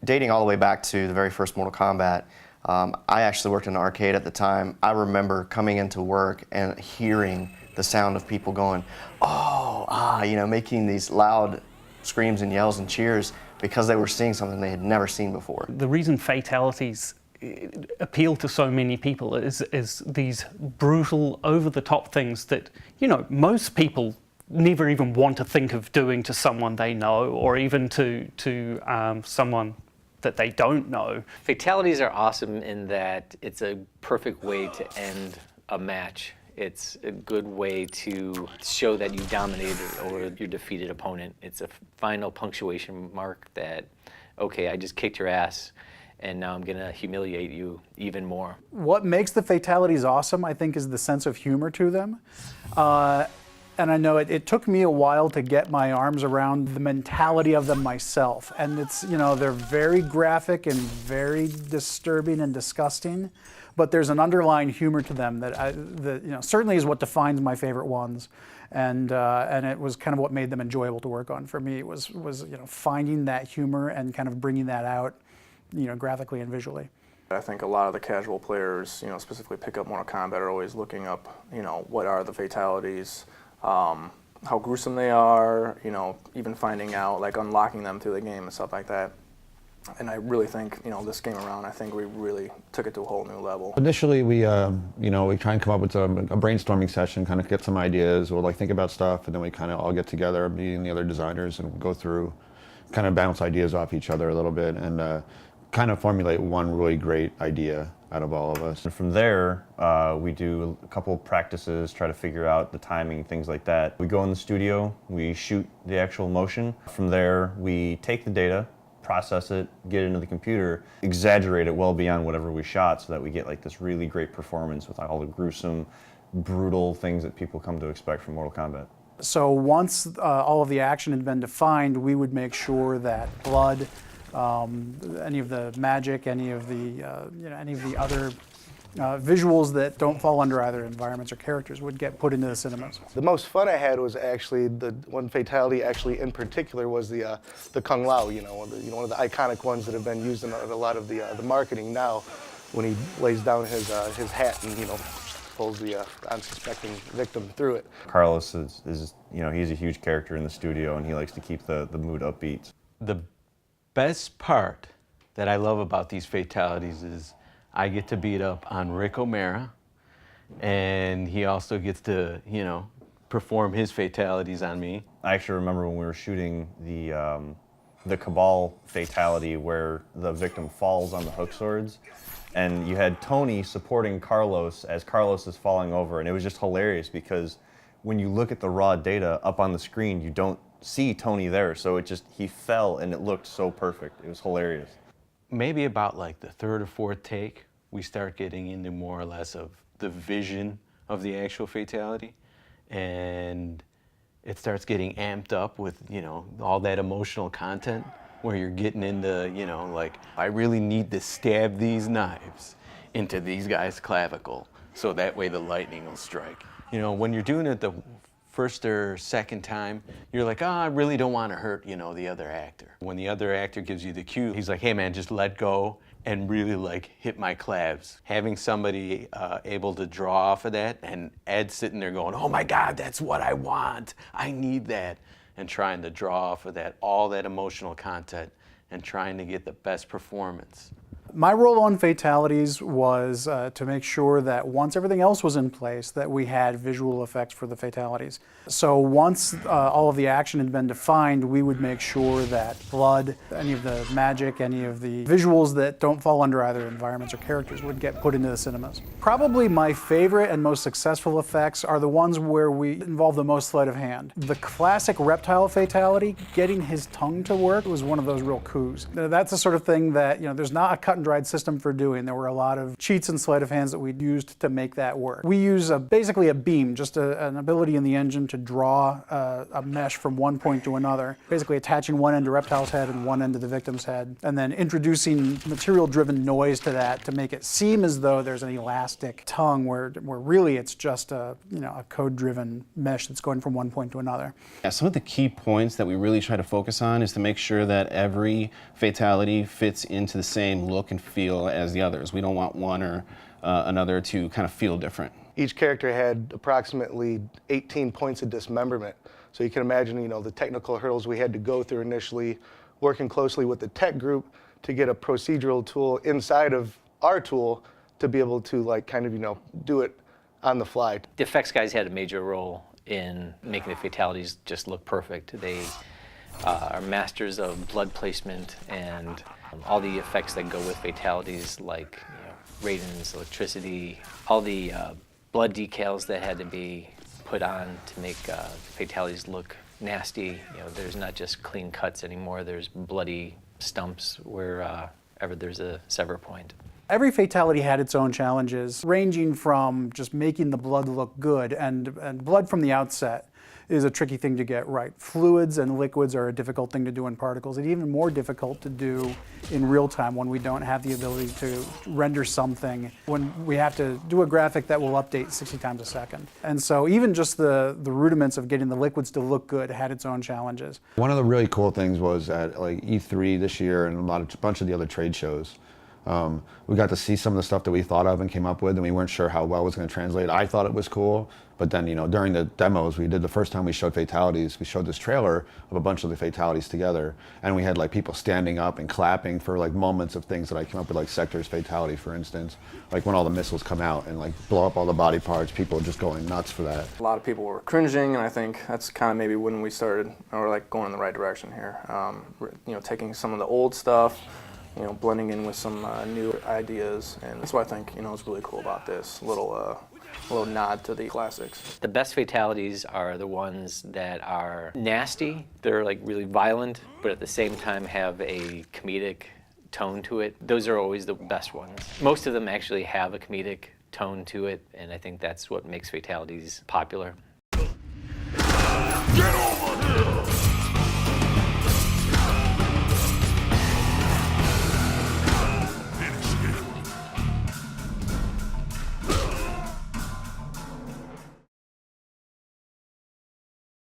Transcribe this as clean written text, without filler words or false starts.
Dating all the way back to the very first Mortal Kombat, I actually worked in an arcade at the time. I remember coming into work and hearing the sound of people going, oh, ah, you know, making these loud screams and yells and cheers because they were seeing something they had never seen before. The reason fatalities appeal to so many people is these brutal, over-the-top things that, you know, most people never even want to think of doing to someone they know, or even to someone that they don't know. Fatalities are awesome in that it's a perfect way to end a match. It's a good way to show that you dominated over your defeated opponent. It's a final punctuation mark that, okay, I just kicked your ass, and now I'm gonna humiliate you even more. What makes the fatalities awesome, I think, is the sense of humor to them. And I know it took me a while to get my arms around the mentality of them myself. And it's, you know, they're very graphic and very disturbing and disgusting, but there's an underlying humor to them that you know, certainly is what defines my favorite ones. And it was kind of what made them enjoyable to work on for me, was you know, finding that humor and kind of bringing that out, you know, graphically and visually. I think a lot of the casual players, you know, specifically pick up Mortal Kombat, are always looking up, you know, what are the fatalities, how gruesome they are, you know, even finding out, like unlocking them through the game and stuff like that. And I really think, you know, this game around, I think we really took it to a whole new level. Initially, we, you know, we try and come up with a brainstorming session, kind of get some ideas, or like think about stuff, and then we kind of all get together, me and the other designers, and go through, kind of bounce ideas off each other a little bit, and kind of formulate one really great idea out of all of us. And from there, we do a couple of practices, try to figure out the timing, things like that. We go in the studio, we shoot the actual motion. From there, we take the data, process it, get it into the computer, exaggerate it well beyond whatever we shot so that we get like this really great performance with all the gruesome, brutal things that people come to expect from Mortal Kombat. So once all of the action had been defined, we would make sure that blood, any of the magic, any of the you know, any of the other visuals that don't fall under either environments or characters would get put into the cinemas. The most fun I had was actually the one fatality, actually in particular, was the Kung Lao. You know, one of the iconic ones that have been used in a lot of the marketing now, when he lays down his hat and, you know, pulls the unsuspecting victim through it. Carlos is you know, he's a huge character in the studio, and he likes to keep the mood upbeat. The best part that I love about these fatalities is I get to beat up on Rick O'Mara, and he also gets to, you know, perform his fatalities on me. I actually remember when we were shooting the Cabal fatality where the victim falls on the hook swords, and you had Tony supporting Carlos as Carlos is falling over, and it was just hilarious because when you look at the raw data up on the screen, you don't see Tony there, so it just, he fell and it looked so perfect. It was hilarious. Maybe about like the third or fourth take, we start getting into more or less of the vision of the actual fatality, and it starts getting amped up with, you know, all that emotional content where you're getting into, you know, like, I really need to stab these knives into these guys' clavicle so that way the lightning will strike. You know, when you're doing it the first or second time, you're like, oh, I really don't want to hurt, you know, the other actor. When the other actor gives you the cue, he's like, hey man, just let go and really like hit my clavs. Having somebody able to draw off of that, and Ed sitting there going, oh my God, that's what I want. I need that. And trying to draw off of that, all that emotional content, and trying to get the best performance. My role on fatalities was to make sure that once everything else was in place, that we had visual effects for the fatalities. So once all of the action had been defined, we would make sure that blood, any of the magic, any of the visuals that don't fall under either environments or characters would get put into the cinemas. Probably my favorite and most successful effects are the ones where we involve the most sleight of hand. The classic reptile fatality, getting his tongue to work, was one of those real coups. That's the sort of thing that, you know, there's not a cut and dried system for doing. There were a lot of cheats and sleight of hands that we used to make that work. We use basically a beam, just an ability in the engine to draw a mesh from one point to another, basically attaching one end to Reptile's head and one end to the victim's head, and then introducing material-driven noise to that to make it seem as though there's an elastic tongue where really it's just a code-driven mesh that's going from one point to another. Yeah, some of the key points that we really try to focus on is to make sure that every fatality fits into the same look and feel as the others. We don't want one or another to kind of feel different. Each character had approximately 18 points of dismemberment. So you can imagine, the technical hurdles we had to go through initially, working closely with the tech group to get a procedural tool inside of our tool to be able to do it on the fly. The effects guys had a major role in making the fatalities just look perfect. They are masters of blood placement and all the effects that go with fatalities, like radons, electricity, all the blood decals that had to be put on to make fatalities look nasty. There's not just clean cuts anymore. There's bloody stumps wherever there's a sever point. Every fatality had its own challenges, ranging from just making the blood look good, and blood from the outset is a tricky thing to get right. Fluids and liquids are a difficult thing to do in particles, and even more difficult to do in real time when we don't have the ability to render something, when we have to do a graphic that will update 60 times a second. And so even just the rudiments of getting the liquids to look good had its own challenges. One of the really cool things was at E3 this year and a bunch of the other trade shows. We got to see some of the stuff that we thought of and came up with, and we weren't sure how well it was going to translate. I thought it was cool, but then during the demos we did, the first time we showed fatalities, we showed this trailer of a bunch of the fatalities together, and we had people standing up and clapping for moments of things that I came up with, like Sector's fatality, for instance, when all the missiles come out and blow up all the body parts. People just going nuts for that. A lot of people were cringing, and I think that's kind of maybe when we started, or going in the right direction here. Taking some of the old stuff, blending in with some new ideas, and that's what I think is really cool about this little nod to the classics. The best fatalities are the ones that are nasty. They're really violent, but at the same time have a comedic tone to it. Those are always the best ones. Most of them actually have a comedic tone to it, and I think that's what makes fatalities popular. Get over!